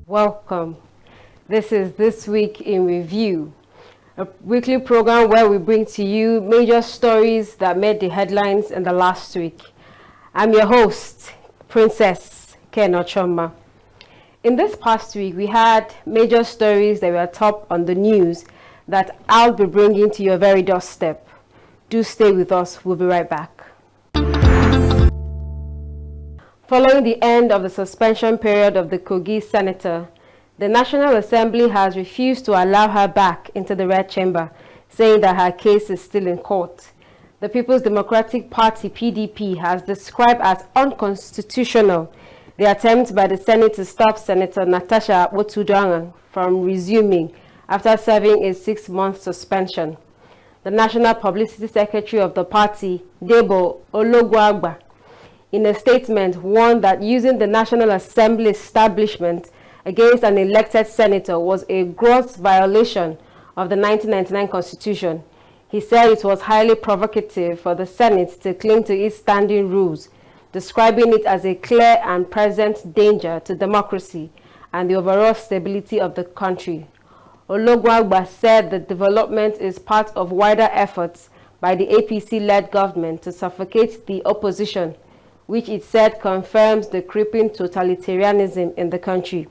Welcome. This is This Week in Review, a weekly program where we bring to you major stories that made the headlines in the last week. I'm your host, Princess Ken Ochoma. In this past week, we had major stories that were top on the news that I'll be bringing to your very doorstep. Do stay with us. We'll be right back. Following the end of the suspension period of the Kogi senator, the National Assembly has refused to allow her back into the Red Chamber, saying that her case is still in court. The People's Democratic Party, PDP, has described as unconstitutional the attempt by the Senate to stop Senator Natasha Akpotudwanga from resuming after serving a 6-month suspension. The National Publicity Secretary of the party, Debo Ologwagba, in a statement warned that using the National Assembly establishment against an elected senator was a gross violation of the 1999 Constitution. He said it was highly provocative for the Senate to cling to its standing rules, describing it as a clear and present danger to democracy and the overall stability of the country. Ologwagba said the development is part of wider efforts by the APC-led government to suffocate the opposition, which it said confirms the creeping totalitarianism in the country.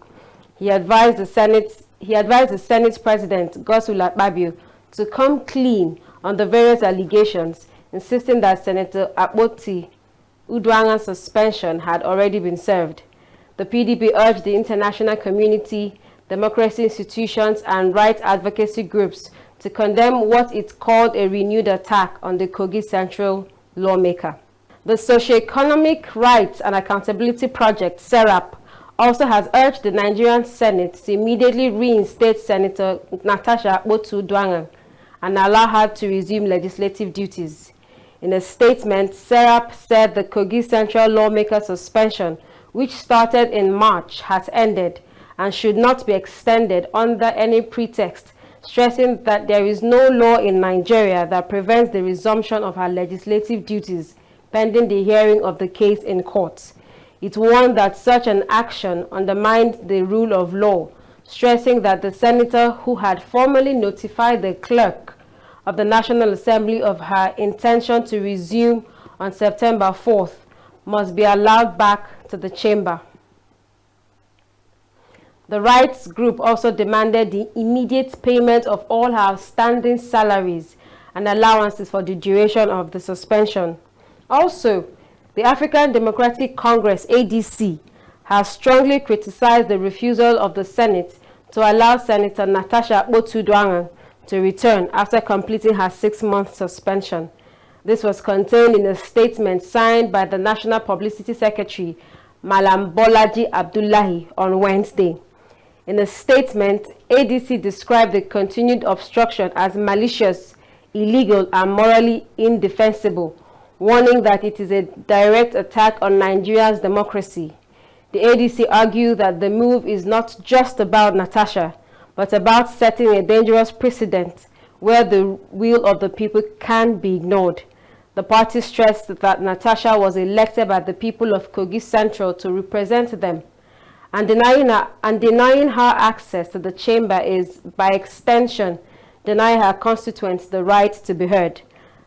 He advised the Senate President, Godswill Akpabio, to come clean on the various allegations, insisting that Senator Akpotudwanga's suspension had already been served. The PDP urged the international community, democracy institutions, and rights advocacy groups to condemn what it called a renewed attack on the Kogi Central lawmaker. The Socioeconomic Rights and Accountability Project, SERAP, also has urged the Nigerian Senate to immediately reinstate Senator Natasha Akpotudwanga and allow her to resume legislative duties. In a statement, SERAP said the Kogi Central lawmaker suspension, which started in March, has ended and should not be extended under any pretext, stressing that there is no law in Nigeria that prevents the resumption of her legislative duties pending the hearing of the case in court. It warned that such an action undermined the rule of law, stressing that the senator, who had formally notified the clerk of the National Assembly of her intention to resume on September 4th, must be allowed back to the chamber. The rights group also demanded the immediate payment of all her outstanding salaries and allowances for the duration of the suspension. Also, the African Democratic Congress, ADC, has strongly criticized the refusal of the Senate to allow Senator Natasha Akpotudwanga to return after completing her 6-month suspension. This was contained in a statement signed by the National Publicity Secretary, Malam Bolaji Abdullahi, on Wednesday. In a statement, ADC described the continued obstruction as malicious, illegal, and morally indefensible, warning that it is a direct attack on Nigeria's democracy. The ADC argued that the move is not just about Natasha, but about setting a dangerous precedent where the will of the people can be ignored. The party stressed that Natasha was elected by the people of Kogi Central to represent them, and denying her access to the chamber is, by extension, denying her constituents the right to be heard.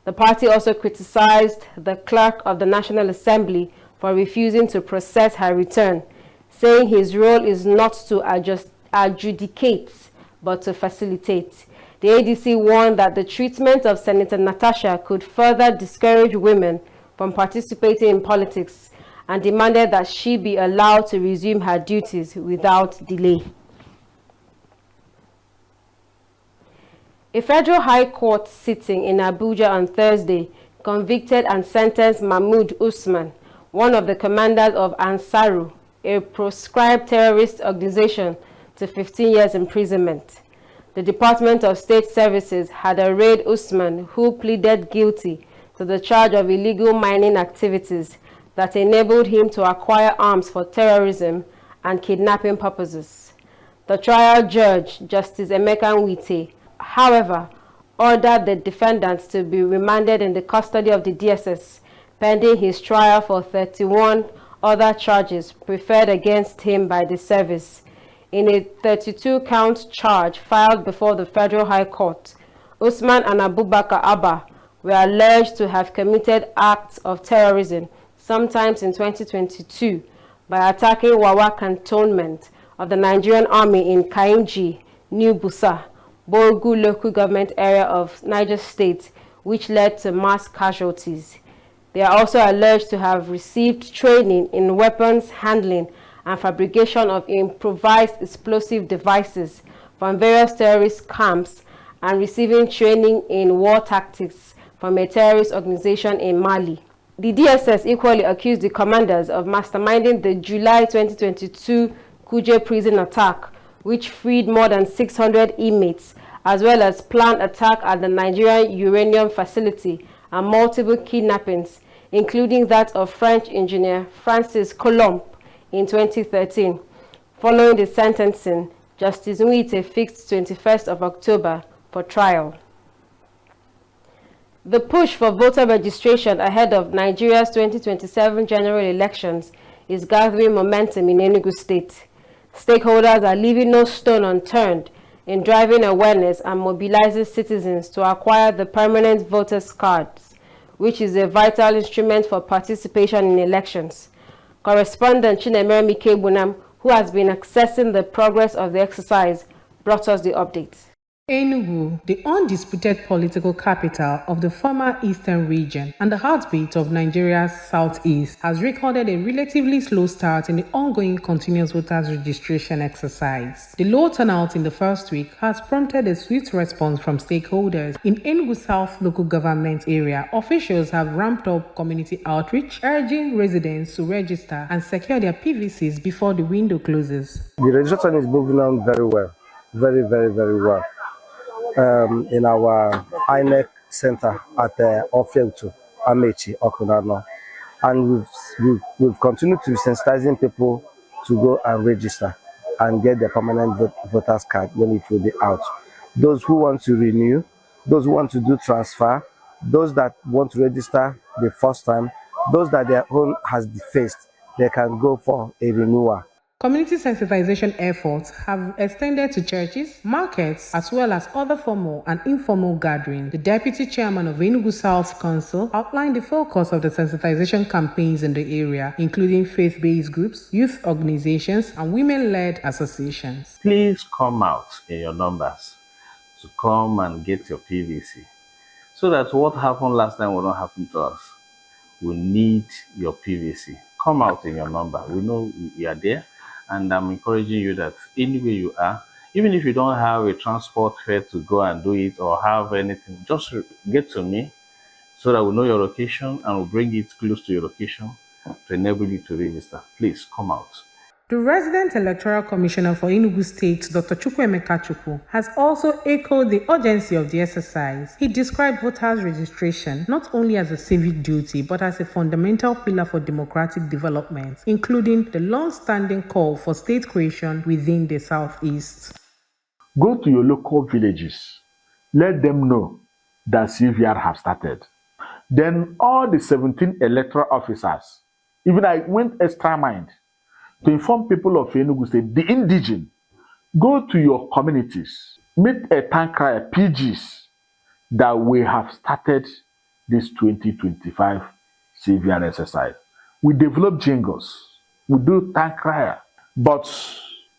The party also criticized the clerk of the National Assembly for refusing to process her return, saying his role is not to adjudicate, but to facilitate. The ADC warned that the treatment of Senator Natasha could further discourage women from participating in politics, and demanded that she be allowed to resume her duties without delay. A federal high court sitting in Abuja on Thursday convicted and sentenced Mahmoud Usman, one of the commanders of Ansaru, a proscribed terrorist organization, to 15 years imprisonment. The Department of State Services had arraigned Usman, who pleaded guilty to the charge of illegal mining activities that enabled him to acquire arms for terrorism and kidnapping purposes. The trial judge, Justice Emeka Nwite, however, ordered the defendant to be remanded in the custody of the DSS, pending his trial for 31 other charges preferred against him by the service. In a 32-count charge filed before the Federal High Court, Usman and Abubakar Abba were alleged to have committed acts of terrorism sometimes in 2022 by attacking Wawa cantonment of the Nigerian Army in Kainji, New Busa, Borgu local government area of Niger State, which led to mass casualties. They are also alleged to have received training in weapons handling and fabrication of improvised explosive devices from various terrorist camps and receiving training in war tactics from a terrorist organization in Mali. The DSS equally accused the commanders of masterminding the July 2022 Kuje prison attack, which freed more than 600 inmates, as well as planned attack at the Nigerian uranium facility and multiple kidnappings, including that of French engineer Francis Colomb in 2013. Following the sentencing, Justice Nwite fixed 21st of October for trial. The push for voter registration ahead of Nigeria's 2027 general elections is gathering momentum in Enugu State. Stakeholders are leaving no stone unturned in driving awareness and mobilizing citizens to acquire the permanent voters' cards, which is a vital instrument for participation in elections. Correspondent Chinemere Mikebunam, who has been assessing the progress of the exercise, brought us the update. Enugu, the undisputed political capital of the former Eastern region and the heartbeat of Nigeria's southeast, has recorded a relatively slow start in the ongoing continuous voters registration exercise. The low turnout in the first week has prompted a swift response from stakeholders. In Enugu South local government area, officials have ramped up community outreach, urging residents to register and secure their PVCs before the window closes. The registration is moving on very well, very well. In our INEC center at Ofiltu, Amechi, Okunano. And we've continued to be sensitizing people to go and register and get their permanent voters card when it will be out. Those who want to renew, those who want to do transfer, those that want to register the first time, those that their own has defaced, they can go for a renewal. Community sensitization efforts have extended to churches, markets, as well as other formal and informal gatherings. The Deputy Chairman of Enugu South Council outlined the focus of the sensitization campaigns in the area, including faith-based groups, youth organizations, and women-led associations. Please come out in your numbers to come and get your PVC, so that what happened last time will not happen to us. We need your PVC. Come out in your number. We know you are there. And I'm encouraging you that anywhere you are, even if you don't have a transport fare to go and do it or have anything, just get to me so that we know your location and we'll bring it close to your location to enable you to register. Please come out. The resident electoral commissioner for Enugu State, Dr. Chukwuemeka Chukwu, has also echoed the urgency of the exercise. He described voters' registration not only as a civic duty, but as a fundamental pillar for democratic development, including the long-standing call for state creation within the Southeast. Go to your local villages. Let them know that CVR have started. Then all the 17 electoral officers, even I went extra mile to inform people of Enugu State, the indigenous, go to your communities, meet a tank crier, PGs, that we have started this 2025 CVR exercise. We develop jingles, we do tank crier, but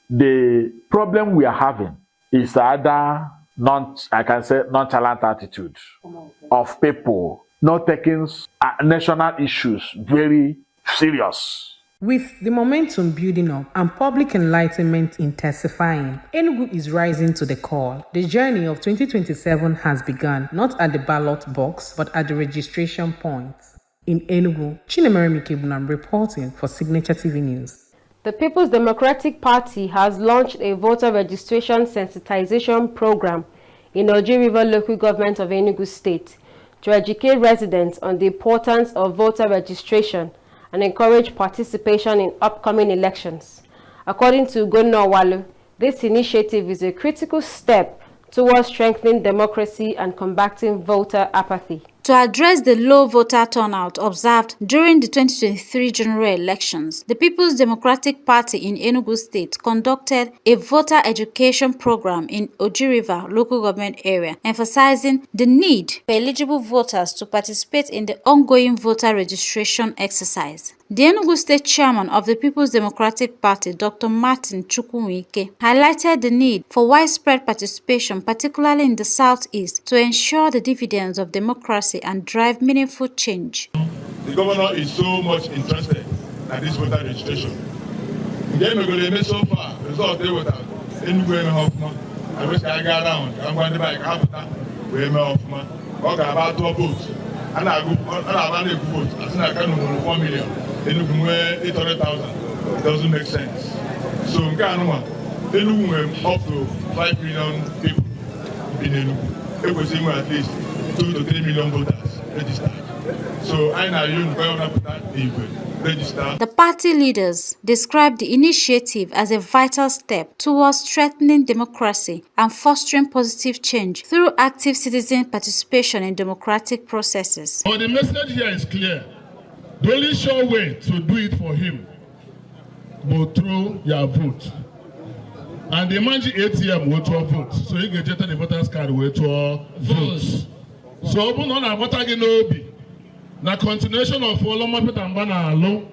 the problem we are having is either nonchalant attitude of people not taking national issues very serious. With the momentum building up and public enlightenment intensifying, Enugu is rising to the call. The journey of 2027 has begun, not at the ballot box, but at the registration point. In Enugu, Chinemere Mikebunam reporting for Signature TV News. The People's Democratic Party has launched a voter registration sensitization program in Oji River local government of Enugu State to educate residents on the importance of voter registration and encourage participation in upcoming elections. According to Gonno Walu, this initiative is a critical step towards strengthening democracy and combating voter apathy. To address the low voter turnout observed during the 2023 general elections, the People's Democratic Party in Enugu State conducted a voter education program in Oji River local government area, emphasizing the need for eligible voters to participate in the ongoing voter registration exercise. The Enugu State Chairman of the People's Democratic Party, Dr. Martin Chukwuwike, highlighted the need for widespread participation, particularly in the Southeast, to ensure the dividends of democracy and drive meaningful change. The governor is so much interested in this voter registration. So far, result they were I wish I got around. I'm going to buy a capital. We're Hoffman. Okay, about 12 votes. And I go on a vote. I think I can move 1 million. Then you can wear 800,000. It doesn't make sense. So, then you up to 5 million people in Enugu. It was at least 2 to 3 million voters registered. So, I know you register. The party leaders described the initiative as a vital step towards strengthening democracy and fostering positive change through active citizen participation in democratic processes. But the message here is clear. The only sure way to do it for him will through your vote. And the manage ATM will to vote. So you get the voters card will to vote. So open on a voter genobi. Na continuation of Oloma Petambana alone.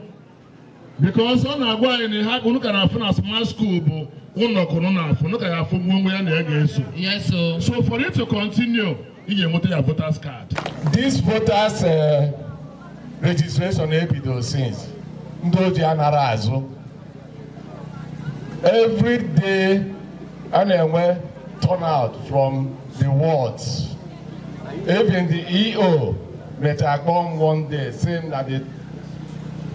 Because on a go in the hack, look at our friend small school, look at our phone. Yes, sir. So for it to continue, you must have voters card. This voters registration those things. Every day, and we turn out from the wards. Even the EO met a come one day saying that the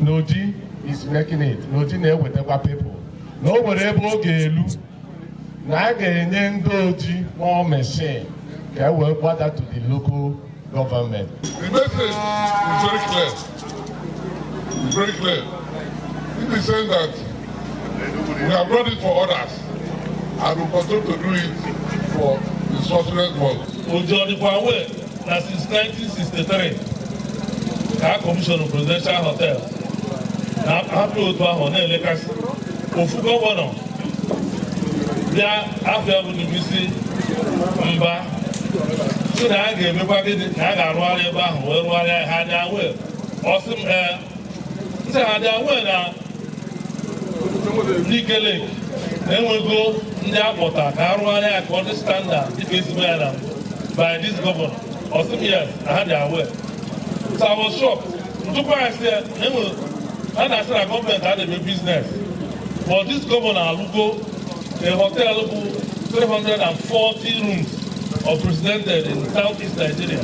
Noji is making it. Noji ne whatever people. Nobody able to look. Now getting Noji more machine. Can work better to the local government. The message is very clear. It's very clear. It is saying that we have brought it for others and we continue to do it for the sustenance ones. Since 1963, our Commission of Presidential Hotel, after legacy, of governor, there after the visit, so that I gave everybody the Nagawa, where I had their way. Awesome, had their way now. Legally, then we go in the airport, Caruana, according to standard, it is by this governor. Awesome, yes, I had their way. So I was shocked. I said, and I said, the government had a business. But this governor will go, a hotel will go 340 rooms of presented in Southeast Nigeria.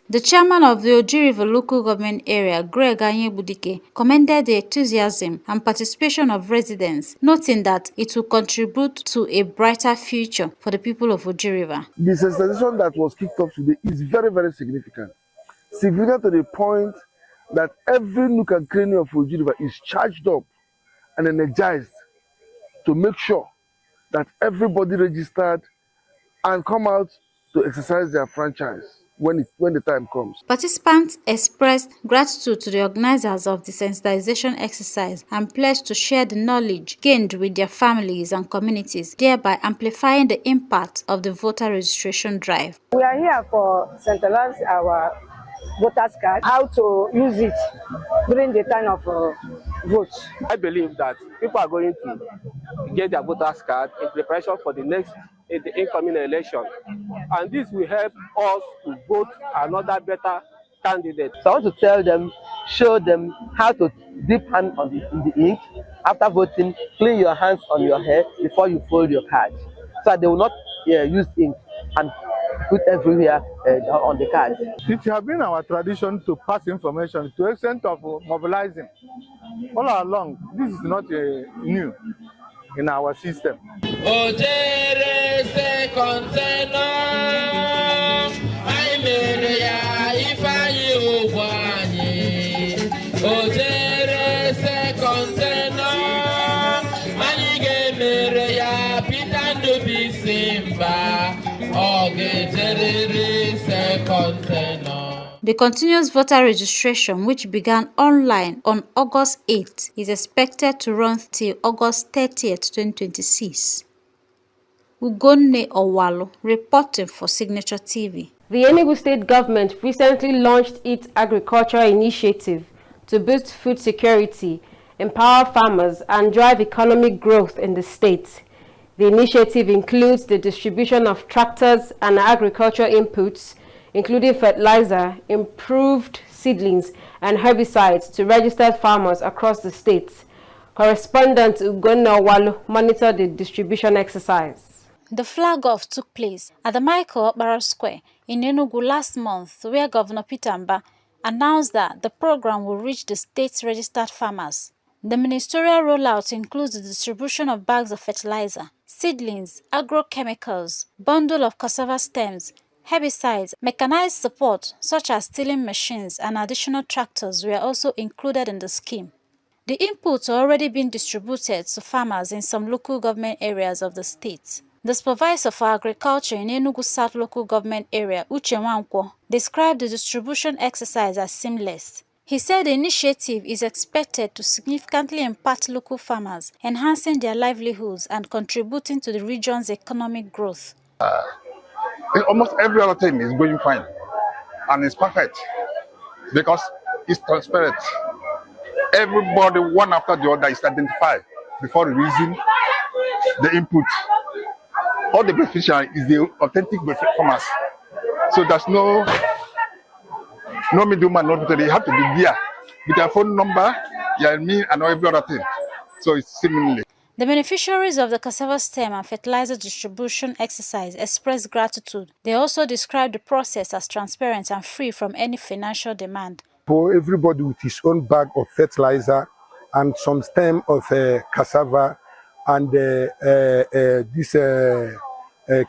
The chairman of the Oji River local government area, Greg Anyebudike, commended the enthusiasm and participation of residents, noting that it will contribute to a brighter future for the people of Oji River. The sensitization that was kicked off today is very, very significant. Significant to the point that every nook and cranny of Oji River is charged up and energized to make sure that everybody registered and come out to exercise their franchise when the time comes. Participants expressed gratitude to the organizers of the sensitization exercise and pledged to share the knowledge gained with their families and communities, thereby amplifying the impact of the voter registration drive. We are here for sensitize our voters card, how to use it during the time of vote. I believe that people are going to get their voters card in preparation for the incoming election, and this will help us to vote another better candidate. So I want to tell them, show them how to dip hand in the ink after voting, clean your hands on your hair before you fold your card, so that they will not use ink and put everywhere on the card. It has been our tradition to pass information to the extent of mobilizing all along. This is not new in our system. The continuous voter registration, which began online on August 8, is expected to run till August 30th, 2026. Ugonne Owalo, reporting for Signature TV. The Enugu State government recently launched its agricultural initiative to boost food security, empower farmers, and drive economic growth in the state. The initiative includes the distribution of tractors and agricultural inputs, including fertilizer, improved seedlings, and herbicides to registered farmers across the state. Correspondent Ugonne Owalo monitored the distribution exercise. The flag-off took place at the Michael Okpara Square in Enugu last month, where Governor Peter Mba announced that the program will reach the state's registered farmers. The ministerial rollout includes the distribution of bags of fertilizer, seedlings, agrochemicals, bundle of cassava stems, herbicides, mechanized support such as tilling machines, and additional tractors were also included in the scheme. The inputs are already being distributed to farmers in some local government areas of the state. The supervisor for agriculture in Enugu South local government area, Uche Nwankwo, described the distribution exercise as seamless. He said the initiative is expected to significantly impact local farmers, enhancing their livelihoods and contributing to the region's economic growth. Almost every other thing is going fine, and it's perfect because it's transparent. Everybody, one after the other, is identified before releasing the input. All the beneficiary is the authentic farmers. So there's no middleman, no people. They have to be there with their phone number, your name, and every other thing. So it's similarly. The beneficiaries of the cassava stem and fertilizer distribution exercise expressed gratitude. They also described the process as transparent and free from any financial demand. For everybody with his own bag of fertilizer and some stem of cassava and this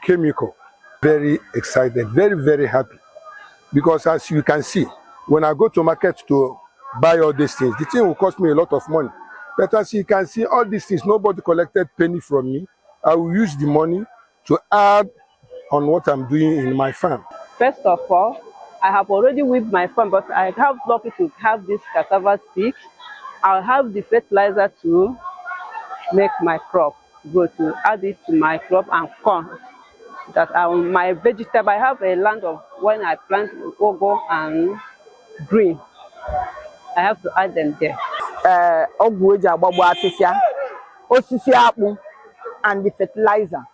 chemical. Very excited, very, very happy. Because as you can see, when I go to market to buy all these things, the thing will cost me a lot of money. But as you can see, all these things, nobody collected penny from me. I will use the money to add on what I'm doing in my farm. First of all, I have already weeded my farm, but I have lucky to have this cassava stick. I'll have the fertilizer to make my crop grow, to add it to my crop and corn. That my vegetable, I have a land of when I plant ugu and green. I have to add them there. And the fertilizer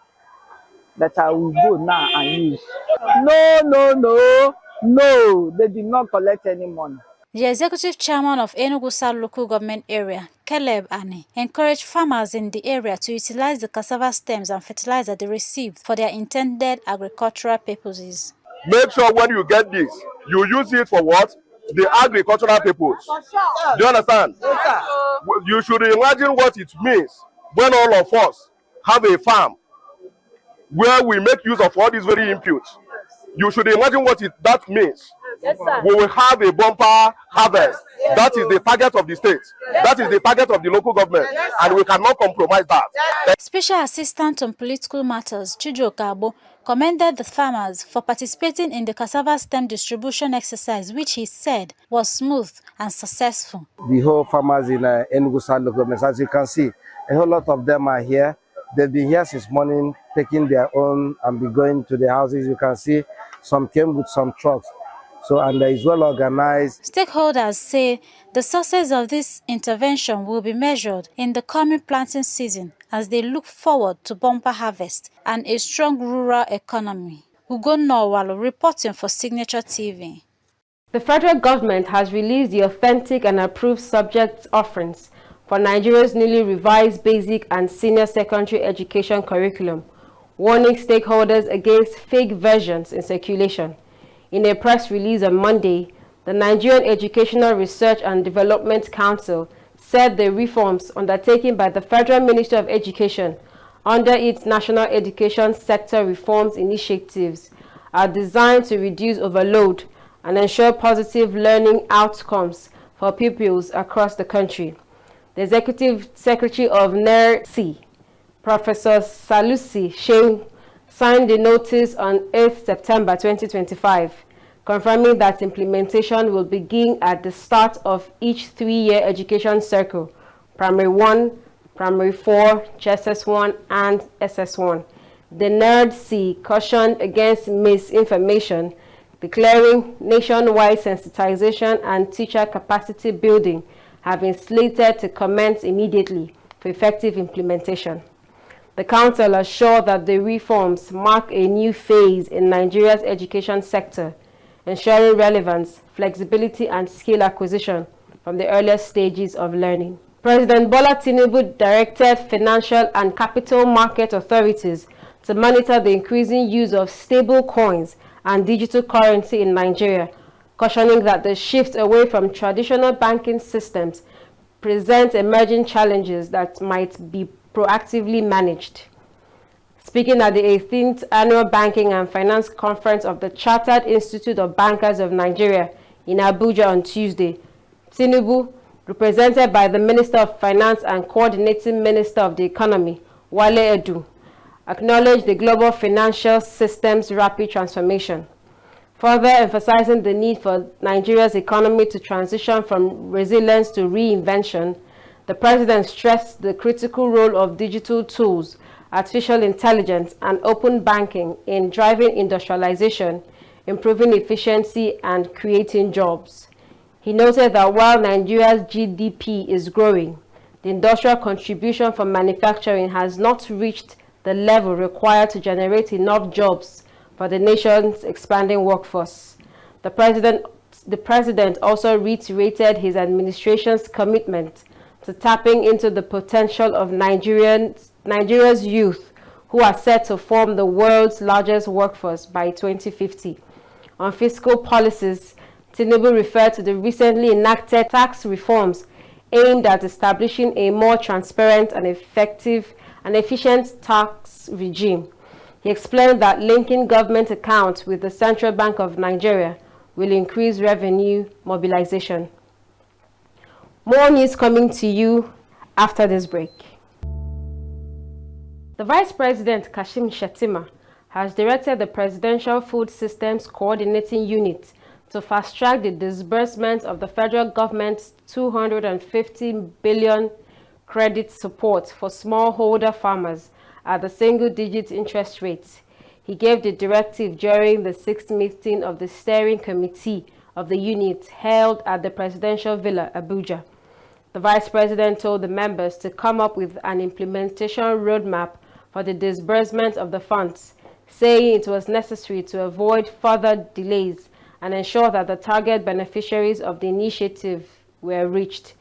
that I will go now and use. No, they did not collect any money. The executive chairman of Enugu South local government area, Caleb Ani, encouraged farmers in the area to utilize the cassava stems and fertilizer they received for their intended agricultural purposes. Make sure when you get this, you use it for what? The agricultural purpose. Do you understand? Yes, you should imagine what it means when all of us have a farm where we make use of all these very inputs. You should imagine what that means. Yes, we will have a bumper harvest. Yes. That is the target of the state. Yes. That is the target of the local government. Yes. And we cannot compromise that. Yes. Special Assistant on Political Matters, Chijoka Abo, commended the farmers for participating in the cassava stem distribution exercise, which he said was smooth and successful. The whole farmers in Enugu South local government, as you can see, a whole lot of them are here. They've been here since morning, taking their own and be going to the houses. You can see some came with some trucks. So, and it's well organized. Stakeholders say the success of this intervention will be measured in the coming planting season as they look forward to bumper harvest and a strong rural economy. Ugonne Owalo reporting for Signature TV. The federal government has released the authentic and approved subject offerings for Nigeria's newly revised basic and senior secondary education curriculum, warning stakeholders against fake versions in circulation. In a press release on Monday, the Nigerian Educational Research and Development Council said the reforms undertaken by the Federal Ministry of Education under its National Education Sector Reforms Initiatives are designed to reduce overload and ensure positive learning outcomes for pupils across the country. The Executive Secretary of NERC, Professor Salusi Shehu, signed the notice on 8th September 2025. confirming that implementation will begin at the start of each 3-year education cycle, Primary 1, Primary 4, JSS1, and SS1. The NERD-C cautioned against misinformation, declaring nationwide sensitization and teacher capacity building have been slated to commence immediately for effective implementation. The Council assured that the reforms mark a new phase in Nigeria's education sector, ensuring relevance, flexibility, and skill acquisition from the earliest stages of learning. President Bola Tinubu directed financial and capital market authorities to monitor the increasing use of stable coins and digital currency in Nigeria, cautioning that the shift away from traditional banking systems presents emerging challenges that might be proactively managed. Speaking at the 18th Annual Banking and Finance Conference of the Chartered Institute of Bankers of Nigeria in Abuja on Tuesday, Tinubu, represented by the Minister of Finance and Coordinating Minister of the Economy, Wale Edu, acknowledged the global financial system's rapid transformation, further emphasizing the need for Nigeria's economy to transition from resilience to reinvention. The President stressed the critical role of digital tools, artificial intelligence, and open banking in driving industrialization, improving efficiency, and creating jobs. He noted that while Nigeria's GDP is growing, the industrial contribution from manufacturing has not reached the level required to generate enough jobs for the nation's expanding workforce. The President also reiterated his administration's commitment to tapping into the potential of Nigeria's youth, who are set to form the world's largest workforce by 2050. On fiscal policies, Tinubu referred to the recently enacted tax reforms aimed at establishing a more transparent and effective and efficient tax regime. He explained that linking government accounts with the Central Bank of Nigeria will increase revenue mobilization. More news coming to you after this break. The Vice President, Kashim Shettima, has directed the Presidential Food Systems Coordinating Unit to fast-track the disbursement of the federal government's 250 billion credit support for smallholder farmers at the single-digit interest rate. He gave the directive during the 6th meeting of the steering committee of the unit held at the Presidential Villa, Abuja. The Vice President told the members to come up with an implementation roadmap for the disbursement of the funds, saying it was necessary to avoid further delays and ensure that the target beneficiaries of the initiative were reached.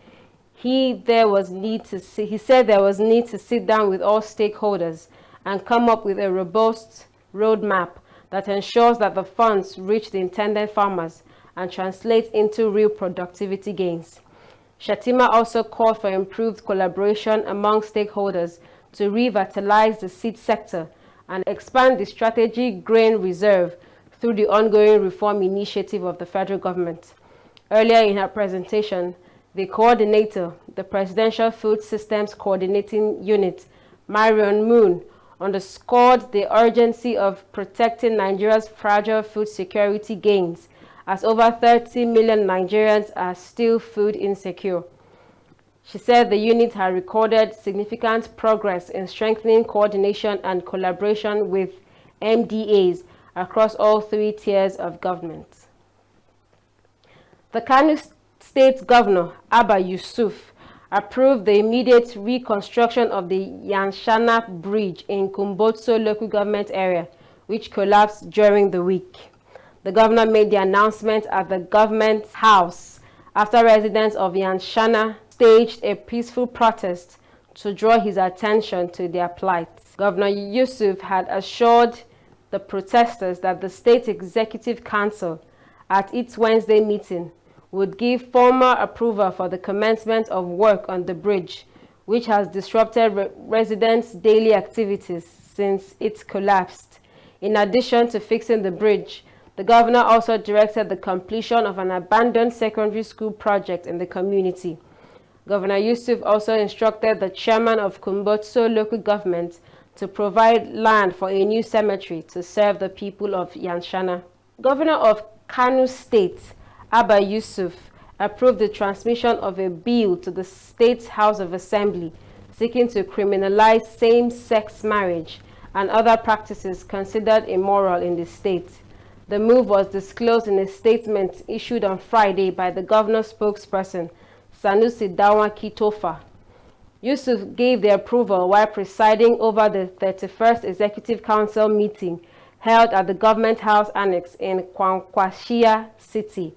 He said there was need to sit down with all stakeholders and come up with a robust roadmap that ensures that the funds reach the intended farmers and translate into real productivity gains. Shettima also called for improved collaboration among stakeholders to revitalize the seed sector and expand the strategic grain reserve through the ongoing reform initiative of the federal government. Earlier in her presentation, the coordinator, the Presidential Food Systems Coordinating Unit, Marion Moon, underscored the urgency of protecting Nigeria's fragile food security gains, as over 30 million Nigerians are still food insecure. She said the unit had recorded significant progress in strengthening coordination and collaboration with MDAs across all 3 tiers of government. The Kano State Governor, Abba Yusuf, approved the immediate reconstruction of the Yanshana Bridge in Kumbotso local government area, which collapsed during the week. The governor made the announcement at the government house after residents of Yanshana staged a peaceful protest to draw his attention to their plight. Governor Yusuf had assured the protesters that the State Executive Council, at its Wednesday meeting, would give formal approval for the commencement of work on the bridge, which has disrupted residents' daily activities since it collapsed. In addition to fixing the bridge, the governor also directed the completion of an abandoned secondary school project in the community. Governor Yusuf also instructed the chairman of Kumbotso local government to provide land for a new cemetery to serve the people of Yanshana. Governor of Kano State, Abba Yusuf, approved the transmission of a bill to the State House of Assembly seeking to criminalize same-sex marriage and other practices considered immoral in the state. The move was disclosed in a statement issued on Friday by the governor's spokesperson, Sanusi Dawaki Tofa. Yusuf gave the approval while presiding over the 31st Executive Council meeting held at the Government House Annex in Kwankwashia City.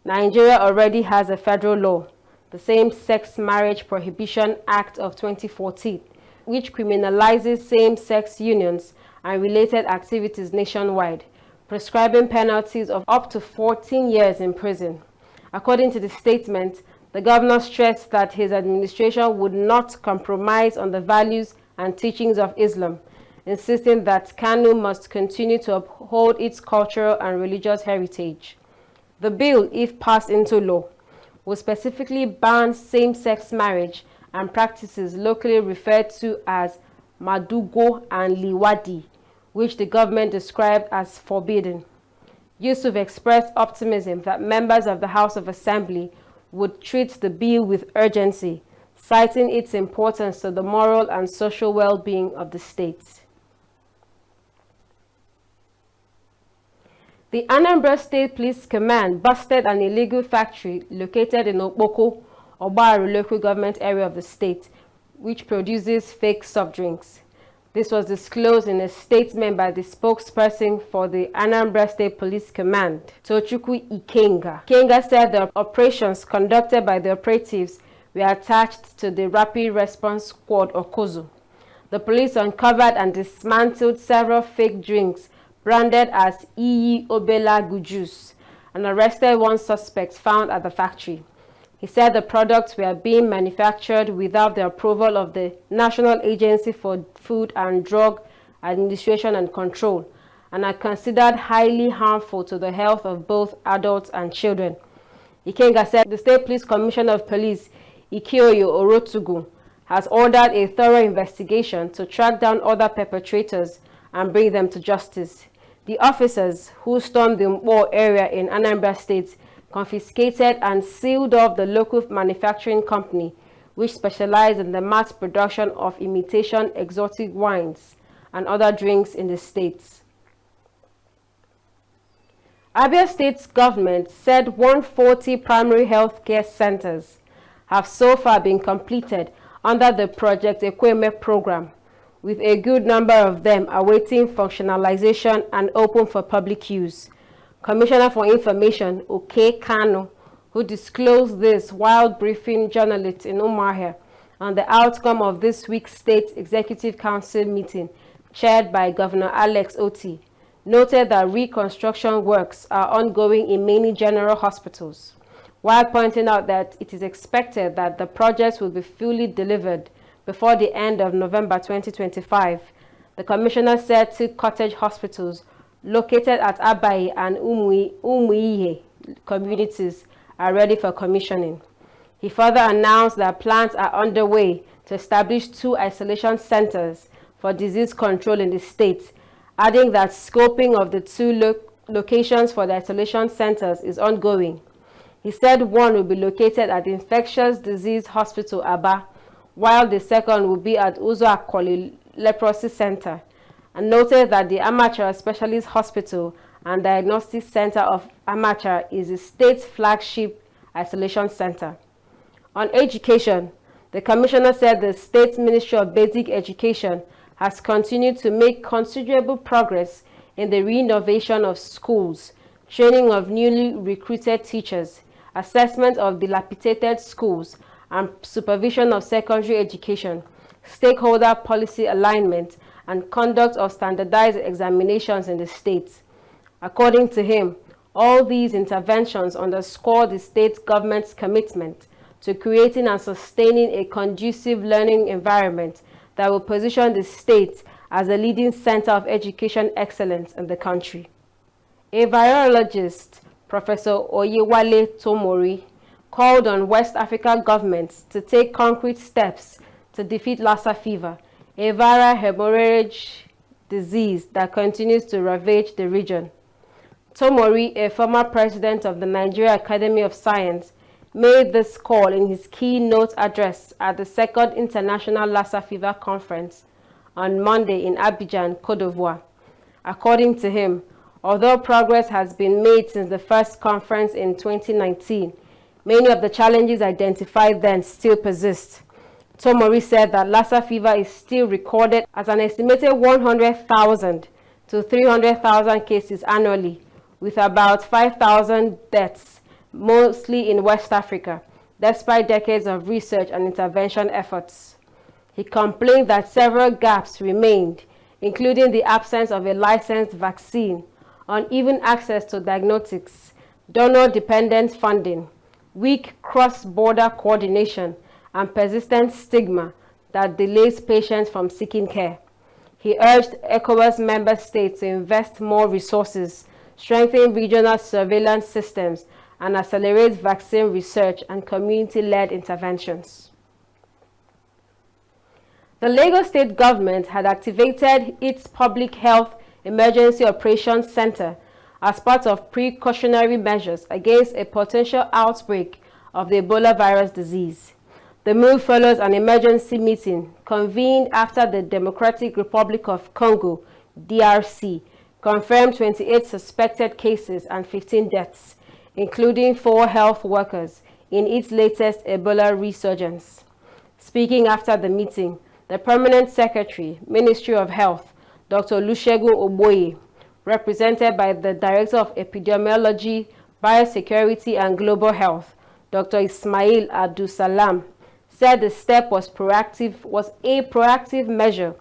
Nigeria already has a federal law, the Same-Sex Marriage Prohibition Act of 2014, which criminalizes same-sex unions and related activities nationwide, prescribing penalties of up to 14 years in prison. According to the statement, the governor stressed that his administration would not compromise on the values and teachings of Islam, insisting that Kano must continue to uphold its cultural and religious heritage. The bill, if passed into law, will specifically ban same-sex marriage and practices locally referred to as Madugo and Liwadi, which the government described as forbidden. Yusuf expressed optimism that members of the House of Assembly would treat the bill with urgency, citing its importance to the moral and social well-being of the state. The Anambra State Police Command busted an illegal factory located in Okpoko, Obaru local government area of the state, which produces fake soft drinks. This was disclosed in a statement by the spokesperson for the Anambra State Police Command, Tochukwu Ikenga. Ikenga said the operations conducted by the operatives were attached to the Rapid Response Squad, Okozu. The police uncovered and dismantled several fake drinks branded as Iyi Obelagu juice and arrested one suspect found at the factory. He said the products were being manufactured without the approval of the National Agency for Food and Drug Administration and Control and are considered highly harmful to the health of both adults and children. Ikenga said the State Police Commissioner of Police, Ikioyo Orotugu, has ordered a thorough investigation to track down other perpetrators and bring them to justice. The officers who stormed the Mpo area in Anambra State confiscated and sealed off the local manufacturing company, which specialized in the mass production of imitation exotic wines and other drinks in the states. Abia State's government said 140 primary health care centers have so far been completed under the Project Ekweme program, with a good number of them awaiting functionalization and open for public use. Commissioner for Information, Oke Kano, who disclosed this while briefing journalists in Umuahia on the outcome of this week's State Executive Council meeting, chaired by Governor Alex Oti, noted that reconstruction works are ongoing in many general hospitals, while pointing out that it is expected that the projects will be fully delivered before the end of November 2025. The commissioner said 2 cottage hospitals located at Abai and Umuihe communities are ready for commissioning. He further announced that plans are underway to establish 2 isolation centers for disease control in the state, adding that scoping of the 2 locations for the isolation centers is ongoing. He said one will be located at the Infectious Disease Hospital Aba, while the second will be at Uzo Akoli Leprosy Center, and noted that the Amateur Specialist Hospital and Diagnostic Center of Amateur is the state's flagship isolation center. On education, the commissioner said the State Ministry of Basic Education has continued to make considerable progress in the renovation of schools, training of newly recruited teachers, assessment of dilapidated schools, and supervision of secondary education, stakeholder policy alignment, and conduct of standardized examinations in the state. According to him, all these interventions underscore the state government's commitment to creating and sustaining a conducive learning environment that will position the state as a leading center of education excellence in the country. A virologist, Professor Oyewale Tomori, called on West Africa governments to take concrete steps to defeat Lassa fever, a viral hemorrhage disease that continues to ravage the region. Tomori, a former president of the Nigeria Academy of Science, made this call in his keynote address at the second International Lassa Fever Conference on Monday in Abidjan, Côte d'Ivoire. According to him, although progress has been made since the first conference in 2019, many of the challenges identified then still persist. Tomori said that Lassa fever is still recorded as an estimated 100,000 to 300,000 cases annually, with about 5,000 deaths, mostly in West Africa, despite decades of research and intervention efforts. He complained that several gaps remained, including the absence of a licensed vaccine, uneven access to diagnostics, donor-dependent funding, weak cross-border coordination, and persistent stigma that delays patients from seeking care. He urged ECOWAS member states to invest more resources, strengthen regional surveillance systems, and accelerate vaccine research and community-led interventions. The Lagos State government had activated its Public Health Emergency Operations Center as part of precautionary measures against a potential outbreak of the Ebola virus disease. The move follows an emergency meeting convened after the Democratic Republic of Congo, DRC, confirmed 28 suspected cases and 15 deaths, including 4 health workers, in its latest Ebola resurgence. Speaking after the meeting, the Permanent Secretary, Ministry of Health, Dr. Olusegun Ogboye, represented by the Director of Epidemiology, Biosecurity and Global Health, Dr. Ismail Abdulsalam, said the step was a proactive measure,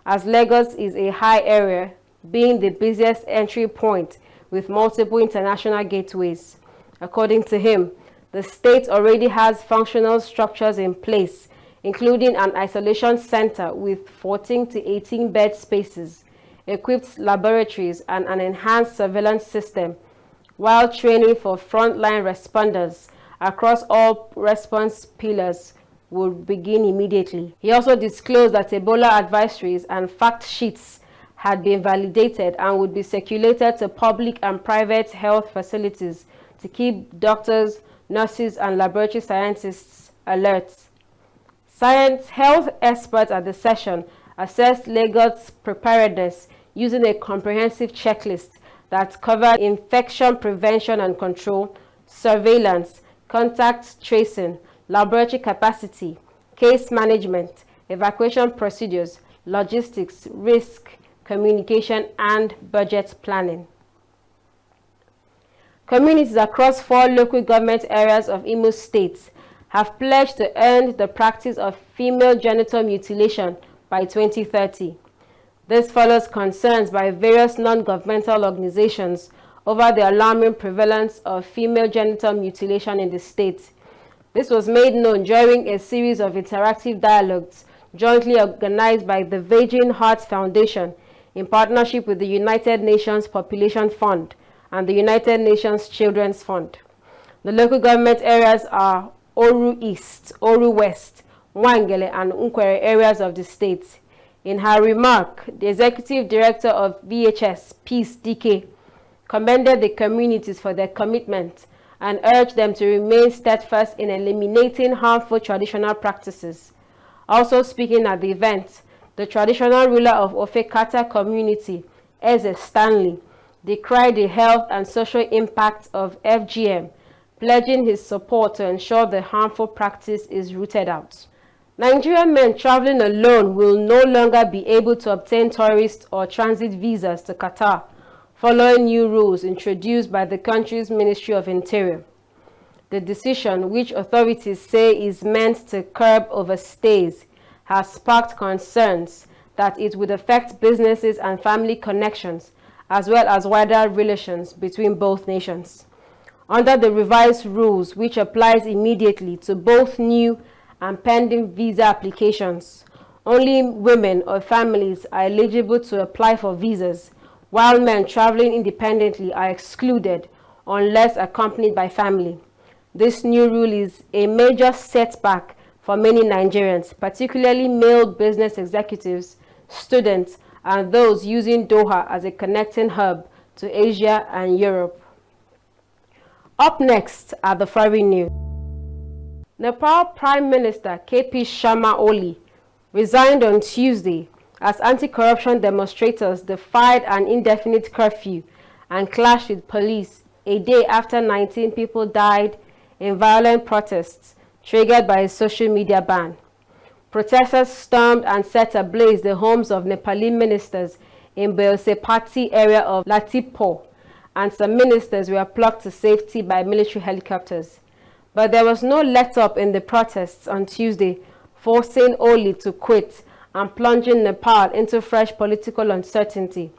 as Lagos is a high area, being the busiest entry point with multiple international gateways. According to him, the state already has functional structures in place, including an isolation center with 14 to 18 bed spaces, equipped laboratories, and an enhanced surveillance system, while training for frontline responders across all response pillars will begin immediately. He also disclosed that Ebola advisories and fact sheets had been validated and would be circulated to public and private health facilities to keep doctors, nurses, and laboratory scientists alert. Health experts at the session assessed Lagos' preparedness using a comprehensive checklist that covered infection prevention and control, surveillance, contact tracing, laboratory capacity, case management, evacuation procedures, logistics, risk, communication, and budget planning. Communities across 4 local government areas of Imo State have pledged to end the practice of female genital mutilation by 2030. This follows concerns by various non-governmental organizations over the alarming prevalence of female genital mutilation in the state. This was made known during a series of interactive dialogues jointly organized by the Virgin Heart Foundation in partnership with the United Nations Population Fund and the United Nations Children's Fund. The local government areas are Oru East, Oru West, Wangele, and Nkwere areas of the state. In her remark, the Executive Director of VHS, Peace DK, commended the communities for their commitment and urged them to remain steadfast in eliminating harmful traditional practices. Also speaking at the event, the traditional ruler of Ofekata community, Eze Stanley, decried the health and social impact of FGM, pledging his support to ensure the harmful practice is rooted out. Nigerian men traveling alone will no longer be able to obtain tourist or transit visas to Qatar, following new rules introduced by the country's Ministry of Interior. The decision, which authorities say is meant to curb overstays, has sparked concerns that it would affect businesses and family connections, as well as wider relations between both nations. Under the revised rules, which applies immediately to both new and pending visa applications, only women or families are eligible to apply for visas, while men traveling independently are excluded unless accompanied by family. This new rule is a major setback for many Nigerians, particularly male business executives, students, and those using Doha as a connecting hub to Asia and Europe. Up next are the foreign news. Nepal Prime Minister KP Sharma Oli resigned on Tuesday as anti-corruption demonstrators defied an indefinite curfew and clashed with police a day after 19 people died in violent protests triggered by a social media ban. Protesters stormed and set ablaze the homes of Nepali ministers in Beosepati area of Latipur, and some ministers were plucked to safety by military helicopters. But there was no let-up in the protests on Tuesday, forcing Oli to quit and plunging Nepal into fresh political uncertainty.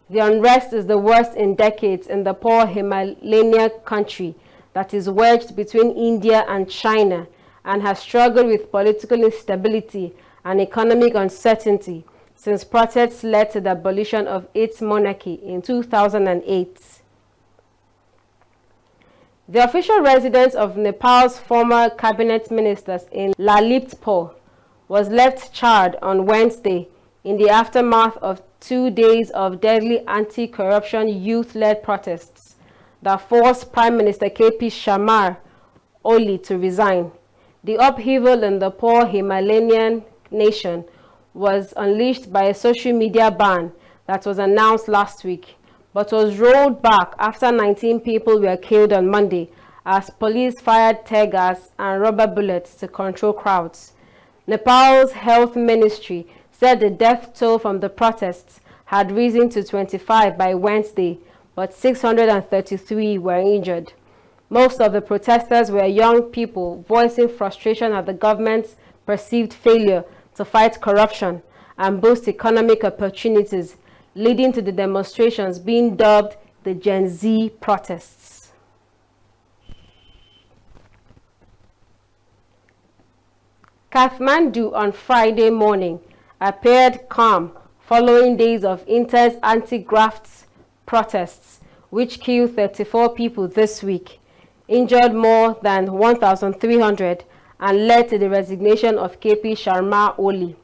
The unrest is the worst in decades in the poor Himalayan country that is wedged between India and China and has struggled with political instability and economic uncertainty since protests led to the abolition of its monarchy in 2008. The official residence of Nepal's former cabinet ministers in Lalitpur was left charred on Wednesday in the aftermath of 2 days of deadly anti-corruption youth-led protests that forced Prime Minister KP Sharma Oli to resign. The upheaval in the poor Himalayan nation was unleashed by a social media ban that was announced last week, but was rolled back after 19 people were killed on Monday as police fired tear gas and rubber bullets to control crowds. Nepal's health ministry said the death toll from the protests had risen to 25 by Wednesday, but 633 were injured. Most of the protesters were young people voicing frustration at the government's perceived failure to fight corruption and boost economic opportunities, leading to the demonstrations being dubbed the Gen Z protests. Kathmandu on Friday morning appeared calm following days of intense anti-graft protests, which killed 34 people this week, injured more than 1,300, and led to the resignation of KP Sharma Oli.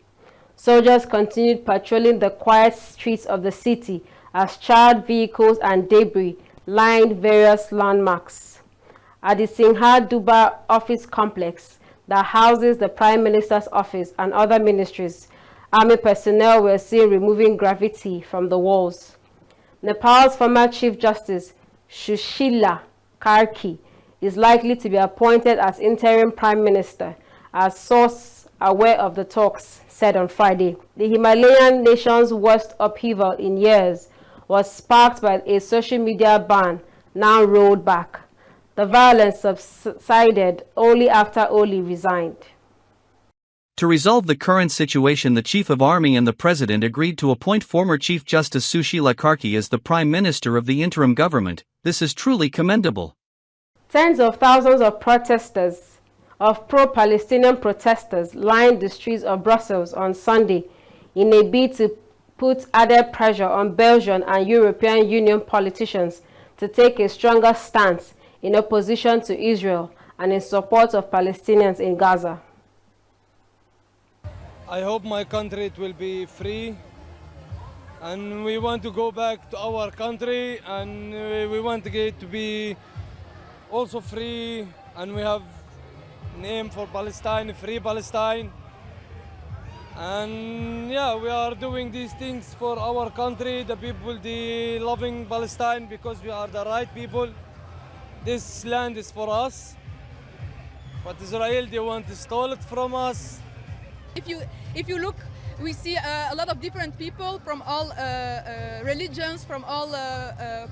Soldiers continued patrolling the quiet streets of the city as charred vehicles and debris lined various landmarks. At the Singha Duba office complex that houses the Prime Minister's office and other ministries, army personnel were seen removing graffiti from the walls. Nepal's former Chief Justice Sushila Karki is likely to be appointed as interim Prime Minister, as sources aware of the talks said on Friday. The Himalayan nation's worst upheaval in years was sparked by a social media ban now rolled back. The violence subsided only after Oli resigned. To resolve the current situation, the Chief of Army and the President agreed to appoint former Chief Justice Sushila Karki as the Prime Minister of the interim government. This is truly commendable. Tens of thousands of pro-Palestinian protesters lined the streets of Brussels on Sunday in a bid to put added pressure on Belgian and European Union politicians to take a stronger stance in opposition to Israel and in support of Palestinians in Gaza. I hope my country will be free, and we want to go back to our country, and we want it to be also free, and we have name for Palestine, Free Palestine. And yeah, we are doing these things for our country, the people, they loving Palestine because we are the right people. This land is for us, but Israel, they want to steal it from us. If you look, we see a lot of different people from all religions, from all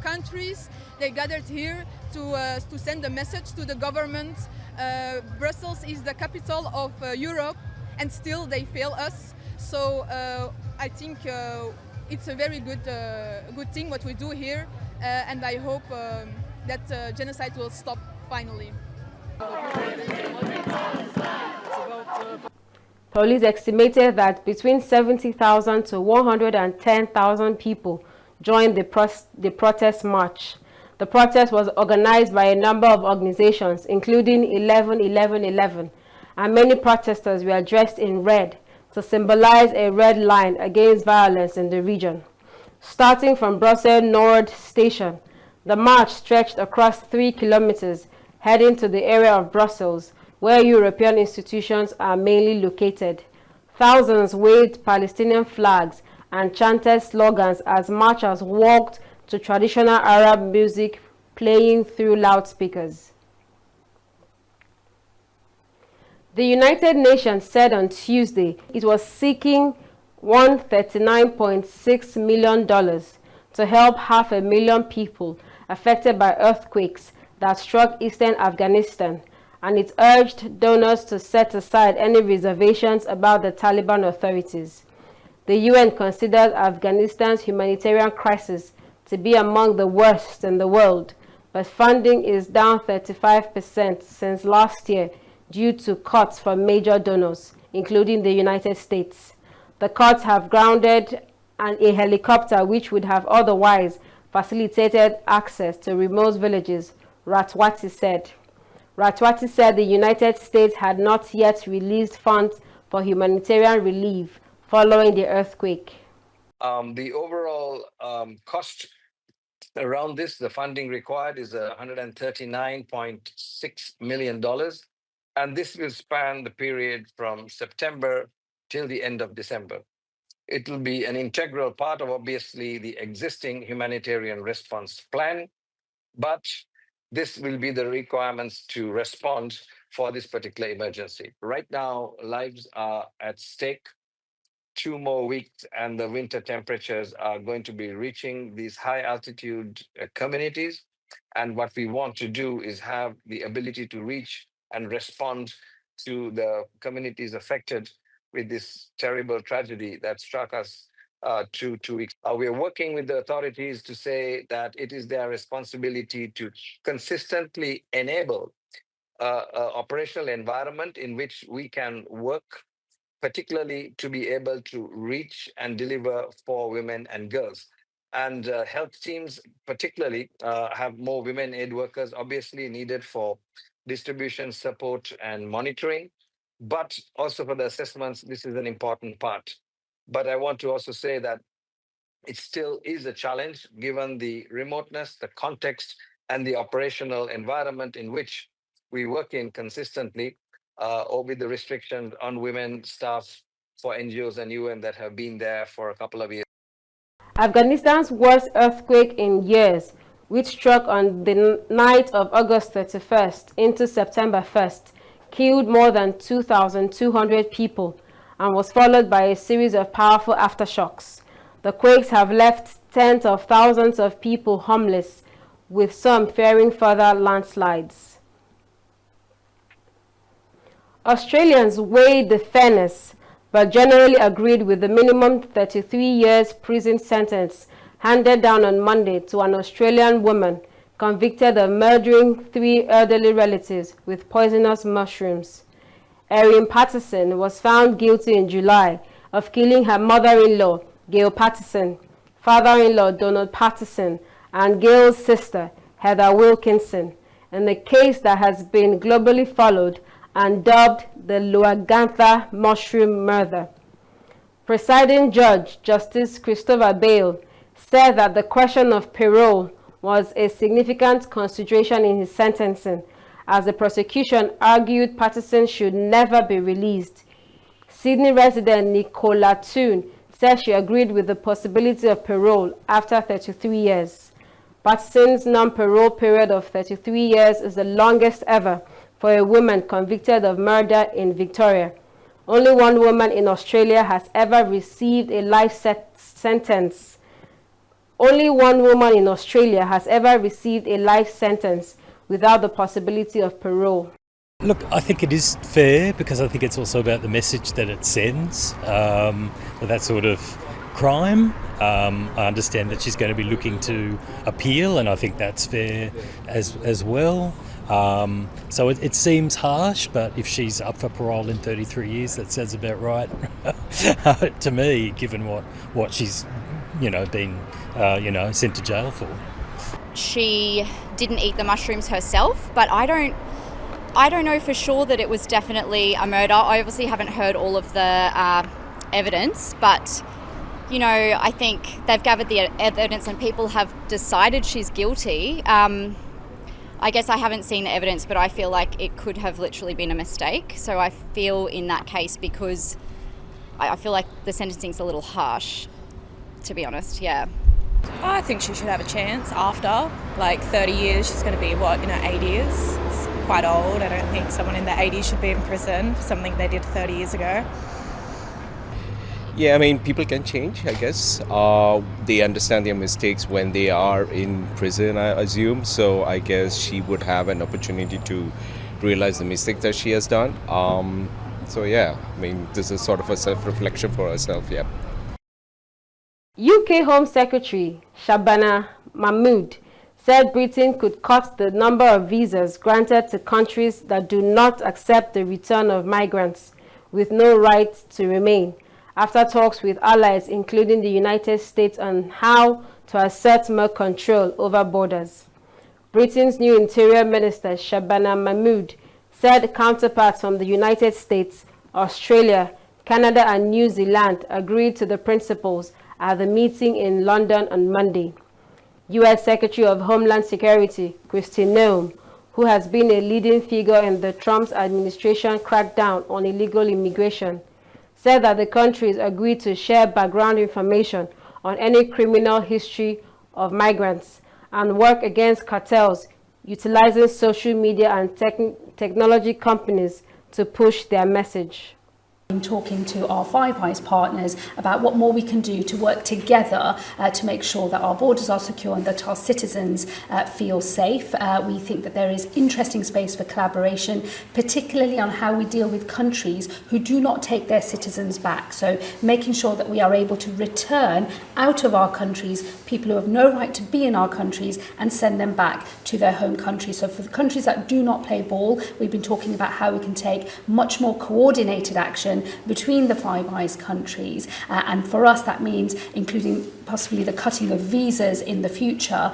countries. They gathered here to send a message to the government. Brussels is the capital of Europe, and still they fail us. So I think it's a very good thing what we do here, and I hope that genocide will stop finally. Police estimated that between 70,000 to 110,000 people joined the protest march. The protest was organized by a number of organizations, including 11-11-11, and many protesters were dressed in red to symbolize a red line against violence in the region. Starting from Brussels Nord station, the march stretched across 3 kilometers, heading to the area of Brussels, where European institutions are mainly located. Thousands waved Palestinian flags and chanted slogans as marchers walked to traditional Arab music playing through loudspeakers. The United Nations said on Tuesday it was seeking $139.6 million to help 500,000 people affected by earthquakes that struck eastern Afghanistan, and it urged donors to set aside any reservations about the Taliban authorities. The UN considers Afghanistan's humanitarian crisis to be among the worst in the world, but funding is down 35% since last year due to cuts from major donors, including the United States. The cuts have grounded a helicopter which would have otherwise facilitated access to remote villages, Ratwati said. Ratwati said the United States had not yet released funds for humanitarian relief following the earthquake. The overall cost around this, the funding required is $139.6 million. And this will span the period from September till the end of December. It will be an integral part of, obviously, the existing humanitarian response plan, but this will be the requirements to respond for this particular emergency. Right now, lives are at stake. 2 more weeks and the winter temperatures are going to be reaching these high altitude communities. And what we want to do is have the ability to reach and respond to the communities affected with this terrible tragedy that struck us 2 weeks. We are working with the authorities to say that it is their responsibility to consistently enable an operational environment in which we can work, particularly to be able to reach and deliver for women and girls. And health teams particularly have more women aid workers obviously needed for distribution, support, and monitoring, but also for the assessments. This is an important part. But I want to also say that it still is a challenge given the remoteness, the context, and the operational environment in which we work in consistently, or with the restrictions on women staff for NGOs and UN that have been there for a couple of years. Afghanistan's worst earthquake in years, which struck on the night of August 31st into September 1st, killed more than 2,200 people and was followed by a series of powerful aftershocks. The quakes have left tens of thousands of people homeless, with some fearing further landslides. Australians weighed the fairness, but generally agreed with the minimum 33 years prison sentence handed down on Monday to an Australian woman convicted of murdering 3 elderly relatives with poisonous mushrooms. Erin Patterson was found guilty in July of killing her mother-in-law, Gail Patterson, father-in-law, Donald Patterson, and Gail's sister, Heather Wilkinson, in a case that has been globally followed and dubbed the Luagantha mushroom murder. Presiding Judge Justice Christopher Bale said that the question of parole was a significant consideration in his sentencing, as the prosecution argued Patterson should never be released. Sydney resident Nicola Toon said she agreed with the possibility of parole after 33 years. Patterson's non-parole period of 33 years is the longest ever for a woman convicted of murder in Victoria. Only one woman in Australia has ever received a life sentence. Only one woman in Australia has ever received a life sentence without the possibility of parole. Look, I think it is fair because I think it's also about the message that it sends with that sort of crime. I understand that she's going to be looking to appeal, and I think that's fair as well. So it seems harsh, but if she's up for parole in 33 years, that sounds about right to me, given what she's been sent to jail for. She didn't eat the mushrooms herself, but I don't know for sure that it was definitely a murder. I obviously haven't heard all of the evidence, but you know, I think they've gathered the evidence and people have decided she's guilty. I guess I haven't seen the evidence, but I feel like it could have literally been a mistake. So I feel in that case, because I feel like the sentencing's a little harsh, to be honest, yeah. I think she should have a chance after, like 30 years. She's going to be, what, in her 80s? It's quite old. I don't think someone in their 80s should be in prison for something they did 30 years ago. Yeah, I mean, people can change, I guess. They understand their mistakes when they are in prison, I assume. So I guess she would have an opportunity to realize the mistake that she has done. So yeah, I mean, this is sort of a self-reflection for herself, yeah. UK Home Secretary Shabana Mahmood said Britain could cut the number of visas granted to countries that do not accept the return of migrants with no right to remain, after talks with allies including the United States on how to assert more control over borders. Britain's new Interior Minister Shabana Mahmood said counterparts from the United States, Australia, Canada and New Zealand agreed to the principles at the meeting in London on Monday. U.S. Secretary of Homeland Security Kristi Noem, who has been a leading figure in the Trump administration crackdown on illegal immigration, said that the countries agreed to share background information on any criminal history of migrants and work against cartels utilizing social media and technology companies to push their message. Talking to our Five Eyes partners about what more we can do to work together to make sure that our borders are secure and that our citizens feel safe. We think that there is interesting space for collaboration, particularly on how we deal with countries who do not take their citizens back. So making sure that we are able to return out of our countries people who have no right to be in our countries and send them back to their home countries. So for the countries that do not play ball, we've been talking about how we can take much more coordinated action between the Five Eyes countries, and for us that means including possibly the cutting of visas in the future,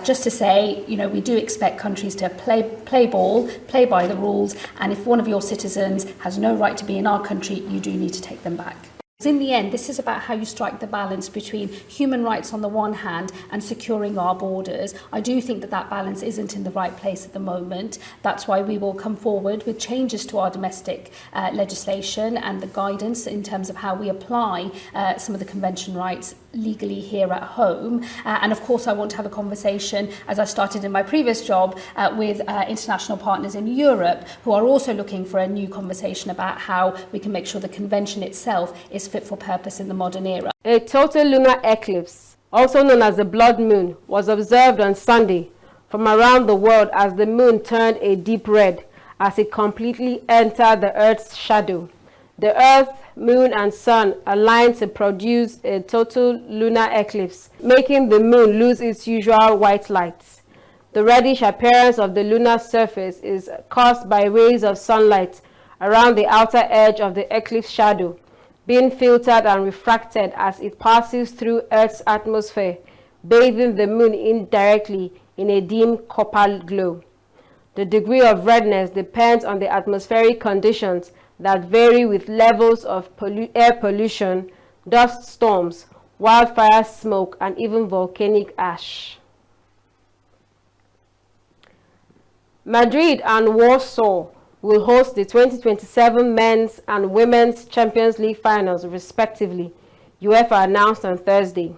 just to say, you know, we do expect countries to play ball, play by the rules, and if one of your citizens has no right to be in our country, you do need to take them back. In the end, this is about how you strike the balance between human rights on the one hand and securing our borders. I do think that that balance isn't in the right place at the moment. That's why we will come forward with changes to our domestic legislation and the guidance in terms of how we apply some of the convention rights legally here at home. And of course, I want to have a conversation, as I started in my previous job, with international partners in Europe who are also looking for a new conversation about how we can make sure the convention itself is fit for purpose in the modern era. A total lunar eclipse, also known as the blood moon, was observed on Sunday from around the world as the moon turned a deep red as it completely entered the Earth's shadow. The Earth, Moon and Sun aligned to produce a total lunar eclipse, making the moon lose its usual white light. The reddish appearance of the lunar surface is caused by rays of sunlight around the outer edge of the eclipse shadow, being filtered and refracted as it passes through Earth's atmosphere, bathing the moon indirectly in a dim copper glow. The degree of redness depends on the atmospheric conditions that vary with levels of air pollution, dust storms, wildfire smoke, and even volcanic ash. Madrid and Warsaw will host the 2027 Men's and Women's Champions League finals, respectively, UEFA announced on Thursday.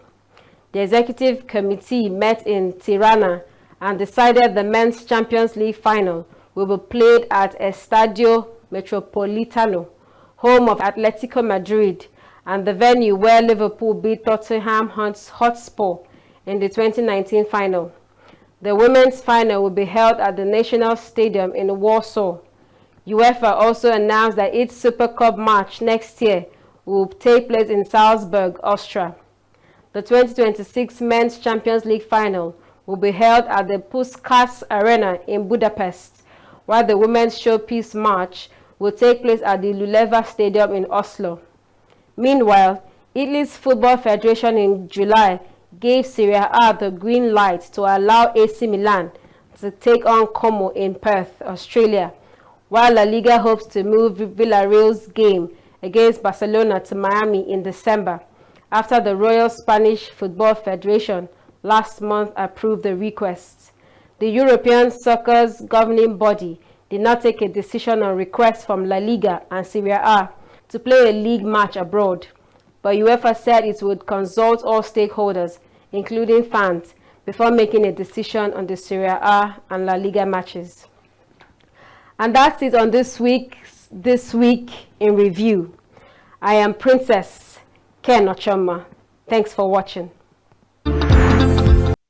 The executive committee met in Tirana and decided the Men's Champions League final will be played at Estadio Metropolitano, home of Atletico Madrid, and the venue where Liverpool beat Tottenham Hotspur in the 2019 final. The women's final will be held at the National Stadium in Warsaw. UEFA also announced that its Super Cup match next year will take place in Salzburg, Austria. The 2026 Men's Champions League final will be held at the Puskás Arena in Budapest, while the women's showpiece match will take place at the Luleva Stadium in Oslo. Meanwhile, Italy's Football Federation in July gave Serie A the green light to allow AC Milan to take on Como in Perth, Australia, while La Liga hopes to move Villarreal's game against Barcelona to Miami in December, after the Royal Spanish Football Federation last month approved the request. The European soccer's governing body did not take a decision on requests from La Liga and Serie A to play a league match abroad, but UEFA said it would consult all stakeholders, including fans, before making a decision on the Serie A and La Liga matches. And that's it on This Week in Review. I am Princess Ken Ochoma. Thanks for watching.